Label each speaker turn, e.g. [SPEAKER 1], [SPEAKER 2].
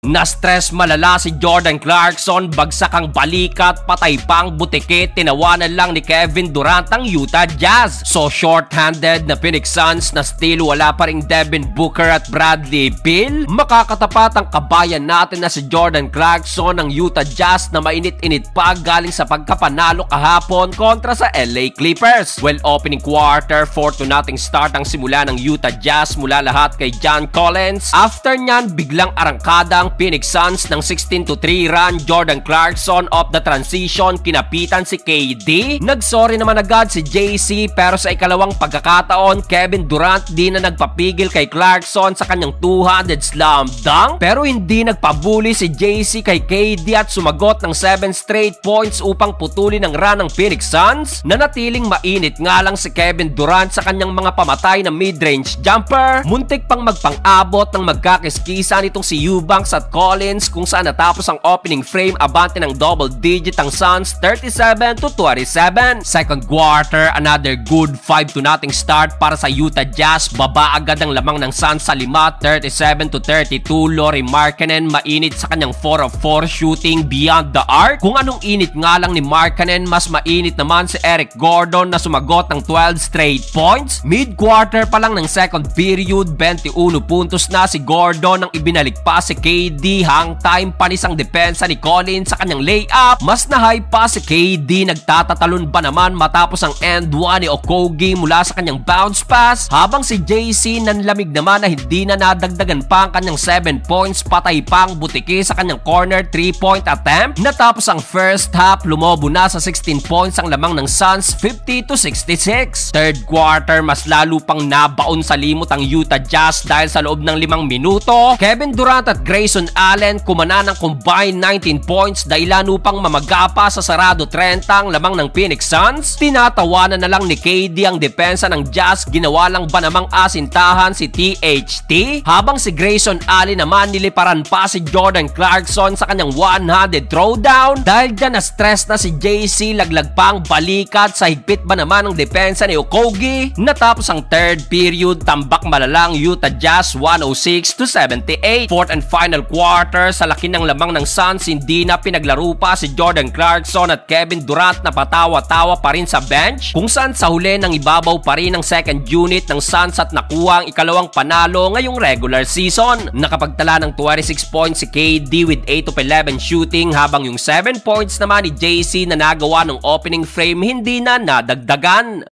[SPEAKER 1] Na-stress malala si Jordan Clarkson, bagsak ang balikat, patay pang butike, tinawanan lang ni Kevin Durant ang Utah Jazz. So short-handed na Phoenix Suns na still wala pa ring Devin Booker at Bradley Beal. Makakatapat ang kabayan natin na si Jordan Clarkson ng Utah Jazz na mainit-init pa galing sa pagkapanalo kahapon kontra sa LA Clippers. Well, opening quarter, 4-0 start ang simula ng Utah Jazz mula lahat kay John Collins. After nyan, biglang arangkada ang Phoenix Suns ng 16-3 run. Jordan Clarkson off the transition, kinapitan si KD. Nagsorry naman agad si JC, pero sa ikalawang pagkakataon, Kevin Durant di na nagpapigil kay Clarkson sa kanyang 200 slam dunk. Pero hindi nagpabuli si JC kay KD at sumagot ng 7 straight points upang putulin ang run ng Phoenix Suns. Nanatiling mainit nga lang si Kevin Durant sa kanyang mga pamatay na mid-range jumper. Muntik pang magpang-abot ng magkakiskisa nitong si Eubanks at Collins, kung saan natapos ang opening frame abante ng double digit ang Suns 37-27. Second quarter, another good 5-0 start para sa Utah Jazz. Baba agad ang lamang ng Suns sa 5, 37-32. Lauri Markkanen mainit sa kanyang 4 of 4 shooting beyond the arc. Kung anong init nga lang ni Markkanen, mas mainit naman si Eric Gordon na sumagot ng 12 straight points. Mid-quarter pa lang ng second period, 21 puntos na si Gordon nang ibinalik pa si KD. Hang time panis ang depensa ni Collins sa kanyang layup. Mas na-high pa si KD, nagtatatalon ba naman matapos ang end 1 ni Okogie mula sa kanyang bounce pass, habang si JC nanlamig naman na hindi na nadagdagan pa ang kanyang 7 points, patay pang butike sa kanyang corner 3-point attempt. Natapos ang first half, lumobo na sa 16 points ang lamang ng Suns, 50-66. Third quarter, mas lalo pang nabaon sa limot ang Utah Jazz dahil sa loob ng 5 minuto, Kevin Durant at Grayson Allen kumana ng combined 19 points dahilan upang mamagapa sa sarado 30 ang lamang ng Phoenix Suns. Tinatawanan na lang ni KD ang depensa ng Jazz, ginawa lang ba namang asintahan si THT, habang si Grayson Allen naman niliparan pa si Jordan Clarkson sa kanyang one-handed throwdown. Dahil dyan na-stress na si JC, laglag pa ang balikat sa higpit ba naman ang depensa ni Okogie. Natapos ang third period, tambak malalang Utah Jazz 106-78. Fourth and final quarter, sa laki ng lamang ng Suns, hindi na pinaglaro pa si Jordan Clarkson at Kevin Durant na patawa-tawa pa rin sa bench, kung saan sa huli nang ibabaw pa rin ang second unit ng Suns at nakuha ang ikalawang panalo ngayong regular season. Nakapagtala ng 26 points si KD with 8 of 11 shooting, habang yung 7 points naman ni JC na nagawa ng opening frame hindi na nadagdagan.